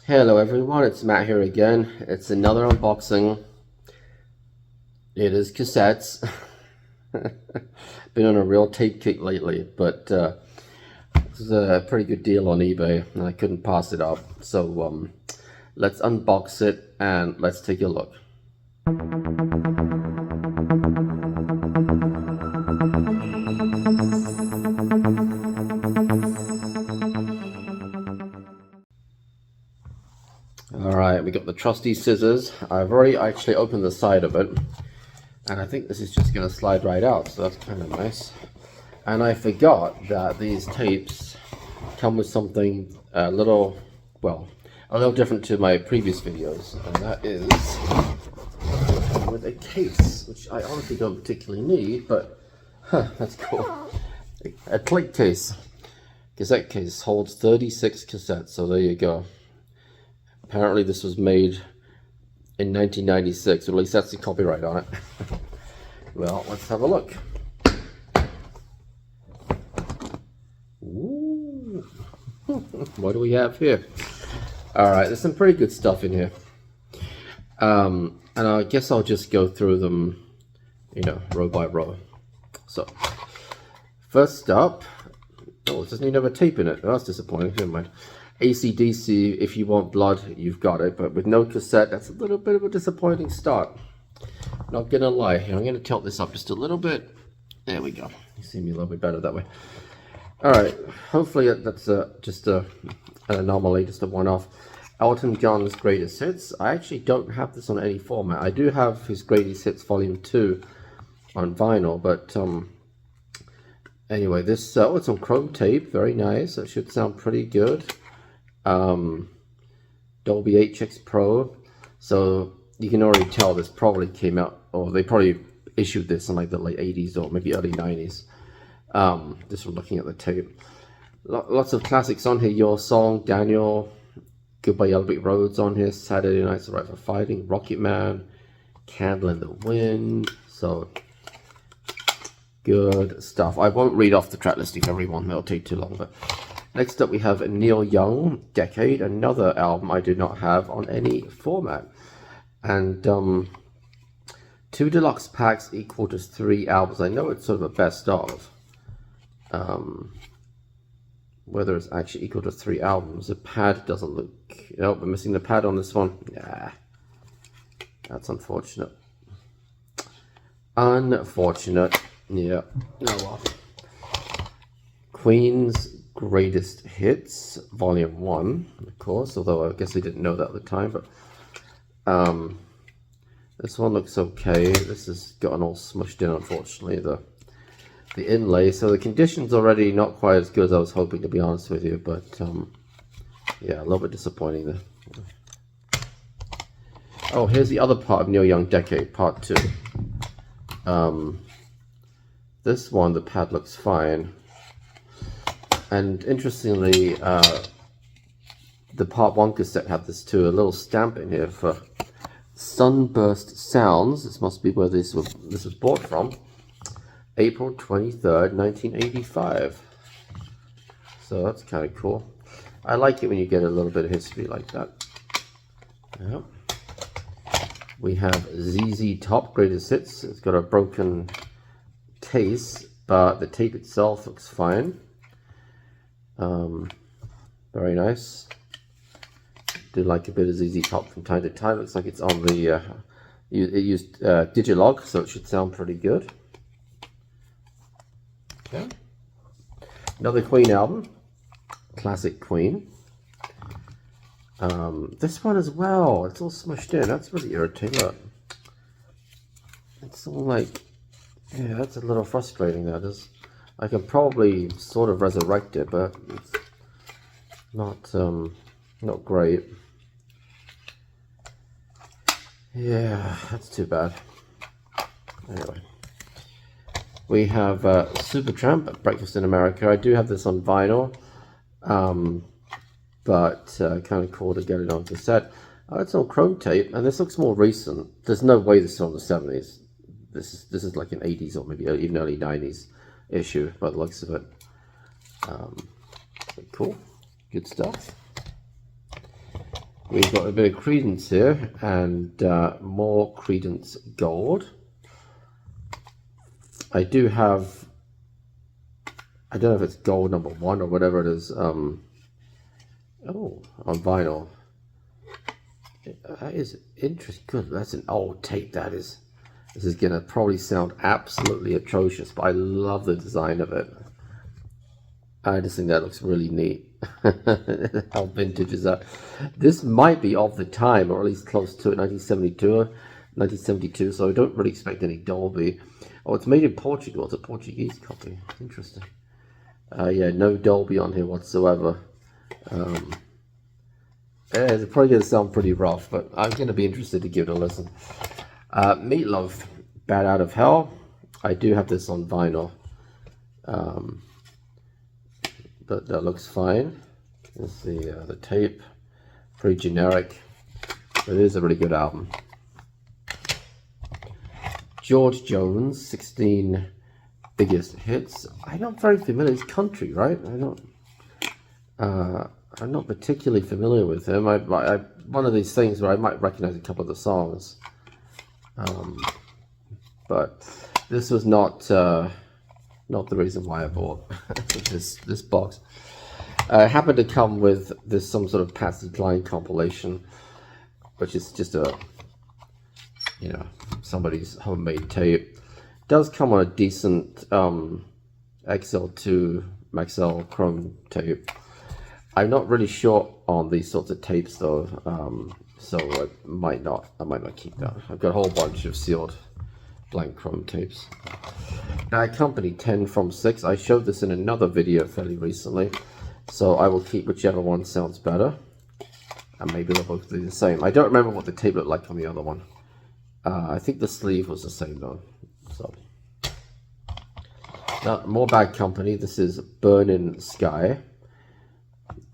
Hello everyone, it's Matt here again. It's another unboxing. It is cassettes. Been on a real tape kick lately, but this is a pretty good deal on eBay and I couldn't pass it up. So let's unbox it and let's take a look. Alright, we got the trusty scissors. I've already actually opened the side of it, and I think this is just going to slide right out, so that's kind of nice. And I forgot that these tapes come with something a little different to my previous videos, and that is with a case, which I honestly don't particularly need, but that's cool. A click case. Cassette case holds 36 cassettes, so there you go. Apparently this was made in 1996, or at least that's the copyright on it. Well, let's have a look. Ooh. What do we have here? Alright, there's some pretty good stuff in here. And I guess I'll just go through them, row by row. So, first up, it doesn't even have a tape in it. Oh, that's disappointing, never mind. AC/DC, If You Want Blood, you've got it, but with no cassette, that's a little bit of a disappointing start. Not gonna lie. Here, I'm gonna tilt this up just a little bit. There we go. You see me a little bit better that way. Alright, hopefully that's just an anomaly, just a one-off. Elton John's Greatest Hits. I actually don't have this on any format. I do have his Greatest Hits Volume 2 on vinyl, but anyway, this it's on chrome tape, very nice. It should sound pretty good. Dolby HX Pro, so you can already tell this probably came out, or they probably issued this in like the late 80s or maybe early 90s. Just from looking at the tape. Lots of classics on here. Your Song, Daniel, Goodbye Yellow Brick Road's on here, Saturday Night's Alright for Fighting, Rocket Man, Candle in the Wind. So good stuff. I won't read off the track listing for everyone, that'll take too long, but next up we have Neil Young, Decade, another album I do not have on any format. And 2 deluxe packs equal to 3 albums. I know it's sort of a best of. Whether it's actually equal to 3 albums. The pad doesn't look... Oh, we're missing the pad on this one. Yeah, that's unfortunate. Unfortunate. Yeah. Oh well. Queen's Greatest Hits, Volume 1, of course, although I guess we didn't know that at the time, but this one looks okay. This has gotten all smushed in, unfortunately, the inlay, so the condition's already not quite as good as I was hoping, to be honest with you, but yeah, a little bit disappointing there. Oh, here's the other part of Neil Young Decade, Part 2. This one, the pad looks fine. And interestingly, the Part 1 cassette had this too, a little stamp in here for Sunburst Sounds. This must be where this was bought from. April 23rd, 1985. So that's kind of cool. I like it when you get a little bit of history like that. Yep. We have ZZ Top Greatest Hits. It's got a broken case, but the tape itself looks fine. Very nice. Do like a bit of ZZ Top from time to time. Looks like it's on the it used Digilog, so it should sound pretty good. Okay. Another Queen album, classic Queen. This one as well. It's all smushed in. That's really irritating. Look. It's all like, yeah, that's a little frustrating. That is. I can probably sort of resurrect it, but it's not great. Yeah, that's too bad. Anyway, we have Supertramp, Breakfast in America. I do have this on vinyl, but kind of cool to get it on cassette. It's on chrome tape, and this looks more recent. There's no way this is on the 70s. This is like an 80s or maybe even early 90s issue by the looks of it. Cool, good stuff. We've got a bit of Credence here, and more Credence Gold. I do have, I don't know if it's gold #1 or whatever it is. Oh, on vinyl. That is interesting. Good, that's an old tape. That is. This is gonna probably sound absolutely atrocious, but I love the design of it. I just think that looks really neat. How vintage is that? This might be of the time, or at least close to it, 1972, so I don't really expect any Dolby. Oh, it's made in Portugal. It's a Portuguese copy. Interesting. Yeah, no Dolby on here whatsoever. It's probably going to sound pretty rough, but I'm going to be interested to give it a listen. Meatloaf, Bad Out of Hell. I do have this on vinyl. But that looks fine. There's the tape. Pretty generic. But it is a really good album. George Jones, 16 Biggest Hits. I'm not very familiar. It's country, right? I'm not particularly familiar with him. I one of these things where I might recognize a couple of the songs. But this was not the reason why I bought this box. It happened to come with some sort of Patsy Cline compilation, which is just a, somebody's homemade tape. It does come on a decent XL2 Maxell Chrome tape. I'm not really sure on these sorts of tapes though, so I might not keep that. I've got a whole bunch of sealed blank chrome tapes. Now, Company 10 from 6. I showed this in another video fairly recently, so I will keep whichever one sounds better, and maybe they'll both be the same. I don't remember what the tape looked like on the other one. I think the sleeve was the same though. So now, more Bad Company. This is Burning Sky.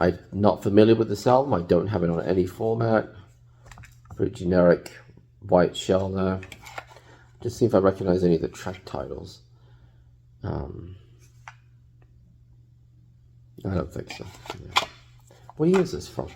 I'm not familiar with this album. I don't have it on any format. Pretty generic white shell there. Just see if I recognize any of the track titles. I don't think so. Yeah. What year is this from?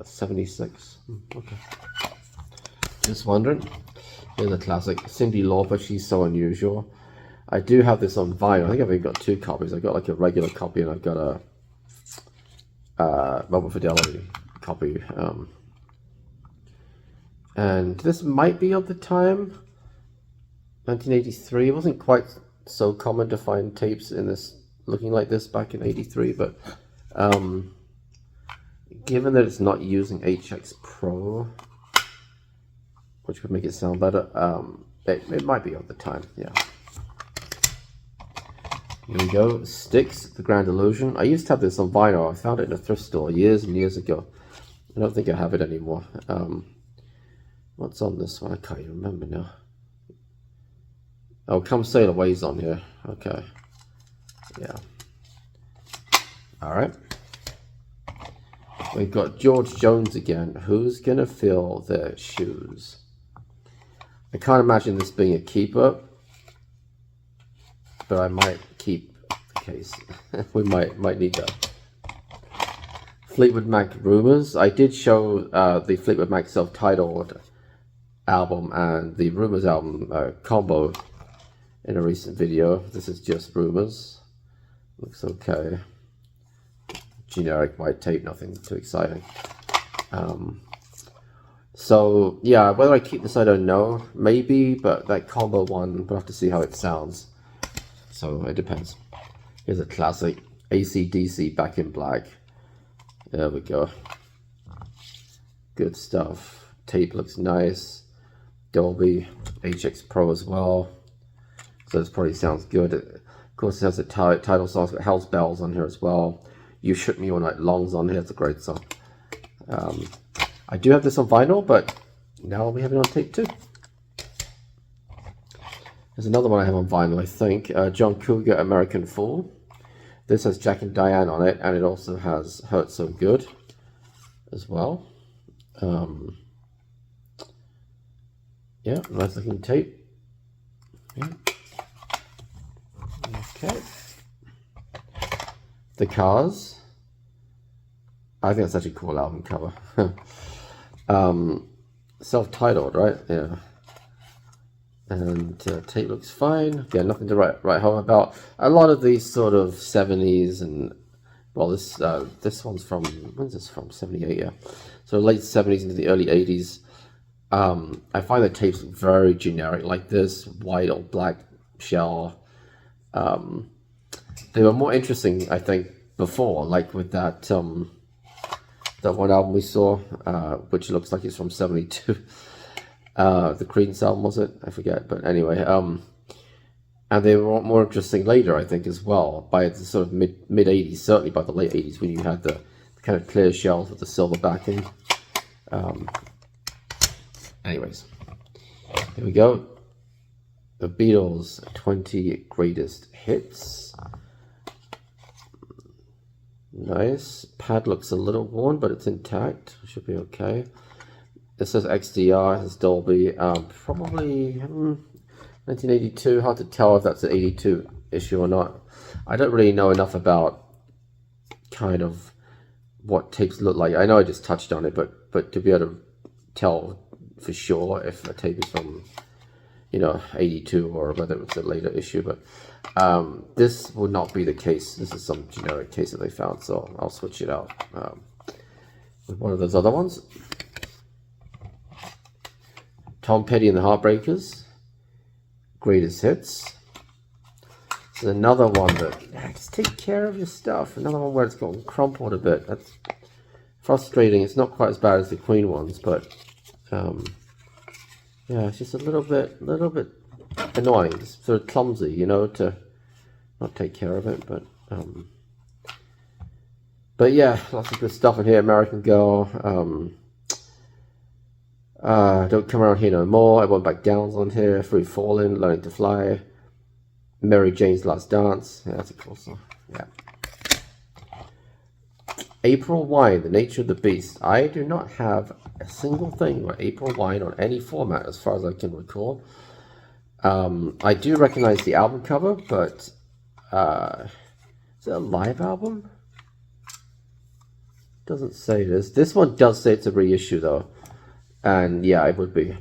76. Okay. Just wondering. Here's a classic. Cyndi Lauper, She's So Unusual. I do have this on vinyl. I think I've even got 2 copies. I've got like a regular copy and I've got a Robert Fidelity copy. And this might be of the time, 1983. It wasn't quite so common to find tapes in this looking like this back in '83, but given that it's not using HX Pro, which would make it sound better, it might be of the time. Yeah. Here we go. Styx, The Grand Illusion. I used to have this on vinyl. I found it in a thrift store years and years ago. I don't think I have it anymore. What's on this one? I can't even remember now. Oh, Come Sail Away's on here. Okay. Yeah. Alright. We've got George Jones again. Who's Gonna Fill Their Shoes? I can't imagine this being a keeper, but I might keep the case. We might need that. Fleetwood Mac Rumours. I did show the Fleetwood Mac self-titled album and the Rumours album combo in a recent video. This is just Rumours. Looks okay. Generic white tape, nothing too exciting. So yeah, whether I keep this I don't know. Maybe, but that combo one, we'll have to see how it sounds. So it depends. Here's a classic AC/DC Back in Black. There we go. Good stuff. Tape looks nice. Dolby, HX Pro as well. So this probably sounds good. Of course, it has the title song. It's got Hell's Bells on here as well. You Shook Me All Night Long's on here. It's a great song. I do have this on vinyl, but now we have it on tape too. There's another one I have on vinyl, I think. John Cougar, American Fool. This has Jack and Diane on it, and it also has Hurt So Good as well. Yeah, nice looking tape. Yeah. Okay. The Cars. I think that's such a cool album cover. Self-titled, right? Yeah. And tape looks fine. Yeah, nothing to write home about. A lot of these sort of 70s and, well, this one's from, when's this from? 78, yeah. So late 70s into the early 80s. I find the tapes very generic, like this white or black shell. They were more interesting, I think, before, like with that that one album we saw, which looks like it's from 72. The Creedence album, was it? I forget, but anyway, and they were more interesting later, I think, as well, by the sort of mid 80s, certainly by the late 80s, when you had the kind of clear shells with the silver backing. Anyways, here we go. The Beatles 20 Greatest Hits. Nice. Pad looks a little worn, but it's intact. Should be okay. This says XDR, this is Dolby. Probably 1982. Hard to tell if that's an 82 issue or not. I don't really know enough about kind of what tapes look like. I know I just touched on it, but to be able to tell for sure if a tape is from, you know, 82 or whether it's a later issue, but this would not be the case. This is some generic case that they found, so I'll switch it out with one of those other ones. Tom Petty and the Heartbreakers, Greatest Hits. This is another one that, just take care of your stuff. Another one where it's gotten crumpled a bit. That's frustrating. It's not quite as bad as the Queen ones, but yeah, it's just a little bit annoying. It's sort of clumsy, you know, to not take care of it, but yeah, lots of good stuff in here. American Girl, Don't Come Around Here No More, I Won't Back Down's on here, Free Fallin', Learning to Fly, Mary Jane's Last Dance. Yeah, that's a cool song. Yeah. April Wine, The Nature of the Beast. I do not have a single thing with April Wine on any format as far as I can recall. I do recognize the album cover, but is it a live album? Doesn't say it is. This one does say it's a reissue though, and yeah, it would be,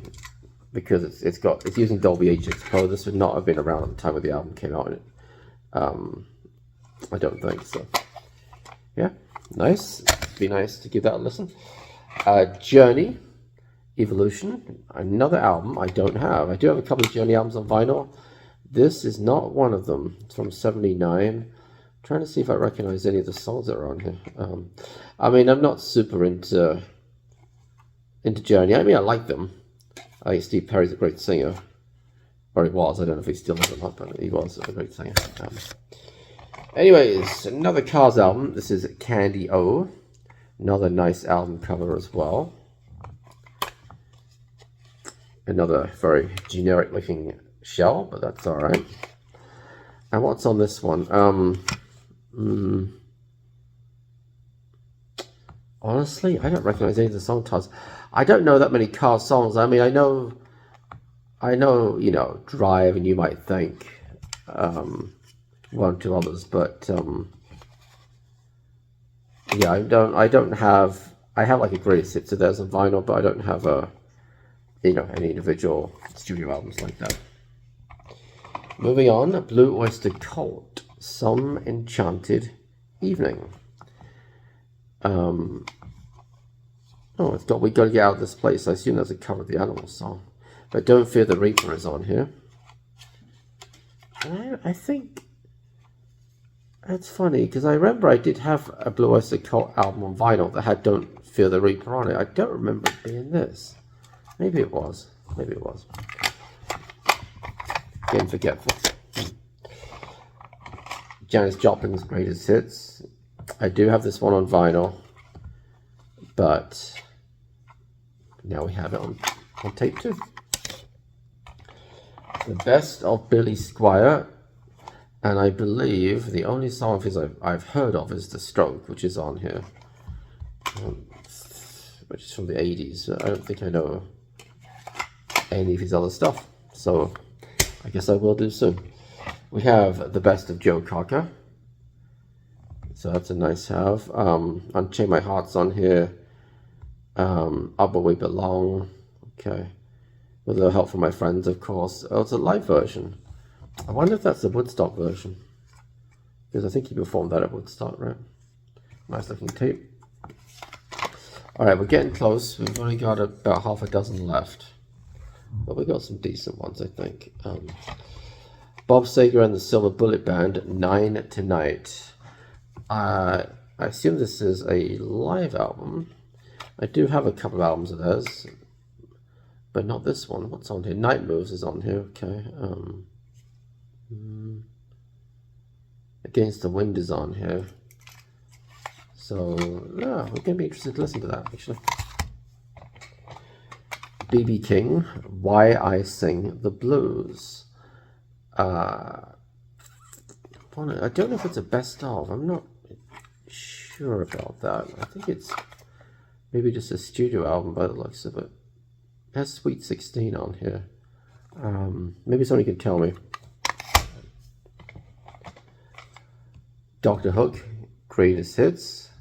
because it's using Dolby HX Pro. This would not have been around at the time when the album came out. I don't think so. Yeah, nice. It'd be nice to give that a listen. Journey, Evolution, another album I don't have. I do have a couple of Journey albums on vinyl. This is not one of them. It's from 79. Trying to see if I recognize any of the songs that are on here. I mean, I'm not super into Journey. I mean, I like them. I think Steve Perry's a great singer, or he was. I don't know if he still is or not, but he was a great singer. Anyways, another Cars album. This is Candy O. Another nice album cover as well. Another very generic looking shell, but that's all right. And what's on this one? Honestly, I don't recognize any of the song titles. I don't know that many Cars songs. I mean, I know, you know, Drive, and you might think one or two others, but yeah, I don't have. I have like a greatest hits of theirs on vinyl, but I don't have you know, any individual studio albums like that. Moving on, Blue Oyster Cult, Some Enchanted Evening. Oh, we got to get out of this place. I assume there's a cover of the Animals song, but Don't Fear the Reaper is on here. And I think that's funny, because I remember I did have a Blue Oyster Cult album on vinyl that had Don't Fear the Reaper on it. I don't remember it being this. Maybe it was. Maybe it was. Getting forgetful. Janis Joplin's Greatest Hits. I do have this one on vinyl, but now we have it on tape too. The Best of Billy Squier, and I believe the only song of his I've heard of is The Stroke, which is on here, which is from the 80s. I don't think I know any of his other stuff, so I guess I will do soon. We have The Best of Joe Cocker. This So that's a nice have. Unchain My Heart's on here. Up Where We Belong. Okay. With a little help from my friends, of course. Oh, it's a live version. I wonder if that's the Woodstock version. Because I think he performed that at Woodstock, right? Nice looking tape. Alright, we're getting close. We've only got about half a dozen left. But we got some decent ones, I think. Bob Seger and the Silver Bullet Band, 9 Tonight. I assume this is a live album. I do have a couple of albums of theirs, but not this one. What's on here? Night Moves is on here, okay. Against the Wind is on here. So, yeah, we're going to be interested to listen to that, actually. B.B. King, Why I Sing the Blues. I don't know if it's a best of. I'm not sure about that. I think it's maybe just a studio album by the looks of it. It has Sweet 16 on here. Maybe somebody can tell me. Dr. Hook, Greatest Hits.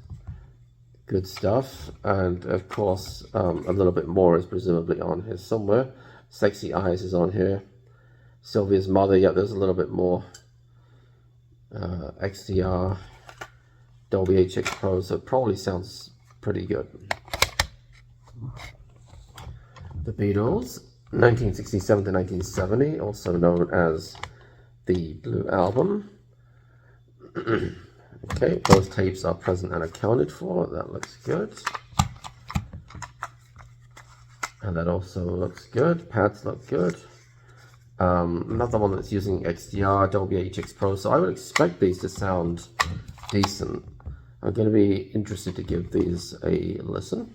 Good stuff. And of course, a little bit more is presumably on here somewhere. Sexy Eyes is on here. Sylvia's Mother, yeah, there's a little bit more. XDR, Dolby HX Pro, so it probably sounds pretty good. The Beatles, 1967 to 1970, also known as the Blue Album. Okay, those tapes are present and accounted for. That looks good. And that also looks good. Pads look good. Another one that's using XDR, Dolby HX Pro, so I would expect these to sound decent. I'm going to be interested to give these a listen.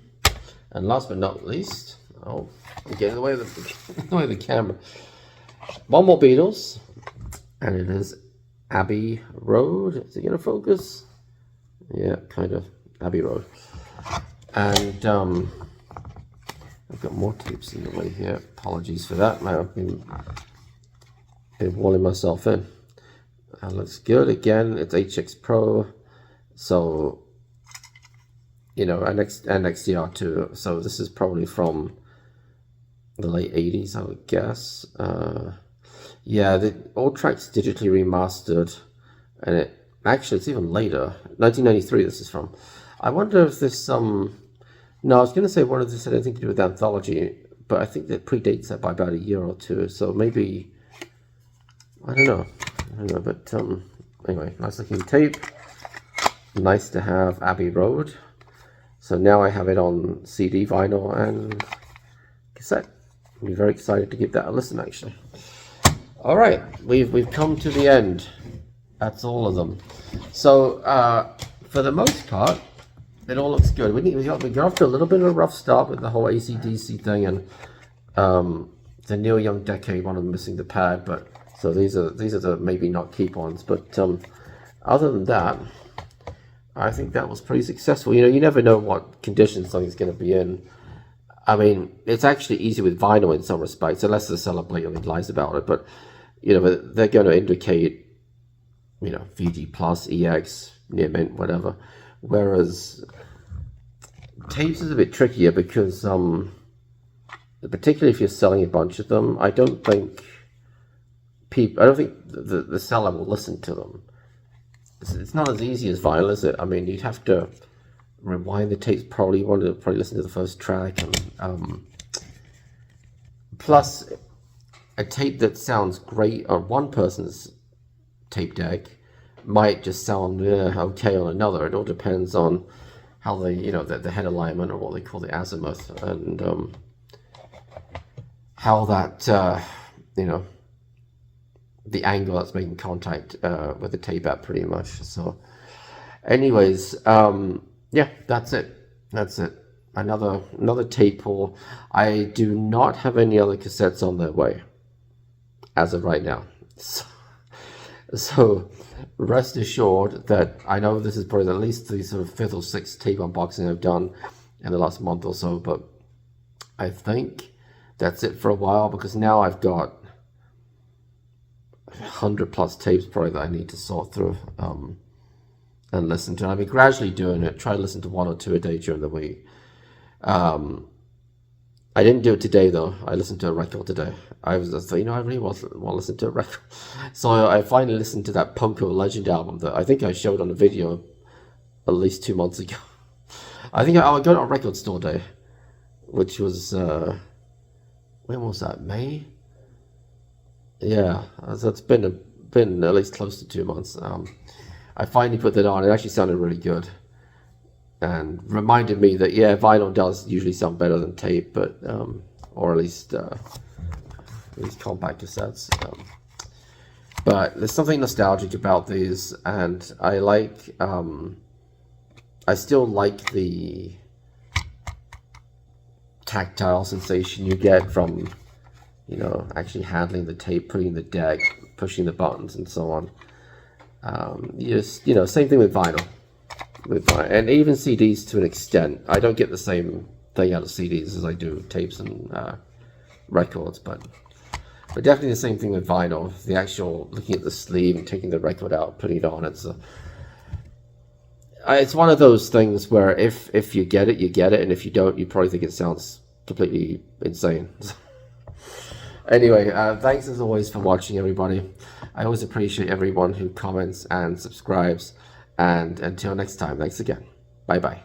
And last but not least, I'm getting in the way of the camera. One more Beatles, and it is Abbey Road. Is it going to focus? Yeah, kind of. Abbey Road. And I've got more tapes in the way here. Apologies for that. I've been walling myself in. That looks good. Again, it's HX Pro. So, you know, and XDR too. So this is probably from the late 80s, I would guess. Yeah, all tracks digitally remastered. And it's even later. 1993 this is from. I wonder if this, no, I was going to say one of this had anything to do with Anthology, but I think that predates that by about a year or two. So maybe, I don't know, but anyway, nice looking tape. Nice to have Abbey Road. So now I have it on CD, vinyl, and cassette. I'll be very excited to give that a listen, actually. All right, we've come to the end. That's all of them. So for the most part, it all looks good. We got off to a little bit of a rough start with the whole AC/DC thing and the Neil Young decade. One of them missing the pad, but so these are the maybe not keep-ons. But other than that, I think that was pretty successful. You know, you never know what condition something's going to be in. I mean, it's actually easy with vinyl in some respects, unless the seller blatantly lies about it. But you know, they're going to indicate, you know, VG Plus, EX, near mint, whatever. Whereas tapes is a bit trickier because, particularly if you're selling a bunch of them, I don't think the seller will listen to them. It's not as easy as vinyl, is it? I mean, you'd have to rewind the tapes. You want to listen to the first track, and plus a tape that sounds great on one person's tape deck might just sound okay on another. It all depends on how they, you know, the head alignment, or what they call the azimuth, and how that, you know, the angle that's making contact with the tape at, pretty much. So anyways, yeah, that's it. Another tape haul. I do not have any other cassettes on their way as of right now. So rest assured that I know this is probably at least the sort of 5th or 6th tape unboxing I've done in the last month or so, but I think that's it for a while, because now I've got 100 plus tapes probably that I need to sort through. and listen to it. I've been gradually doing it. Try to listen to 1 or 2 a day during the week. I didn't do it today though. I listened to a record today. I was just, I really want to listen to a record. So I finally listened to that Punko Legend album that I think I showed on a video at least 2 months ago. I think I got it on Record Store Day, which was, when was that? May? Yeah, so it's been at least close to 2 months. I finally put that on. It actually sounded really good, and reminded me that yeah, vinyl does usually sound better than tape, but or at least compact cassettes. But there's something nostalgic about these, and I like. I still like the tactile sensation you get from, you know, actually handling the tape, putting the deck, pushing the buttons, and so on. Just, you know, same thing with vinyl. And even CDs to an extent. I don't get the same thing out of CDs as I do tapes and records, but definitely the same thing with vinyl. The actual looking at the sleeve and taking the record out, putting it on. It's one of those things where if you get it, you get it, and if you don't, you probably think it sounds completely insane. Anyway, thanks as always for watching, everybody. I always appreciate everyone who comments and subscribes. And until next time, thanks again. Bye-bye.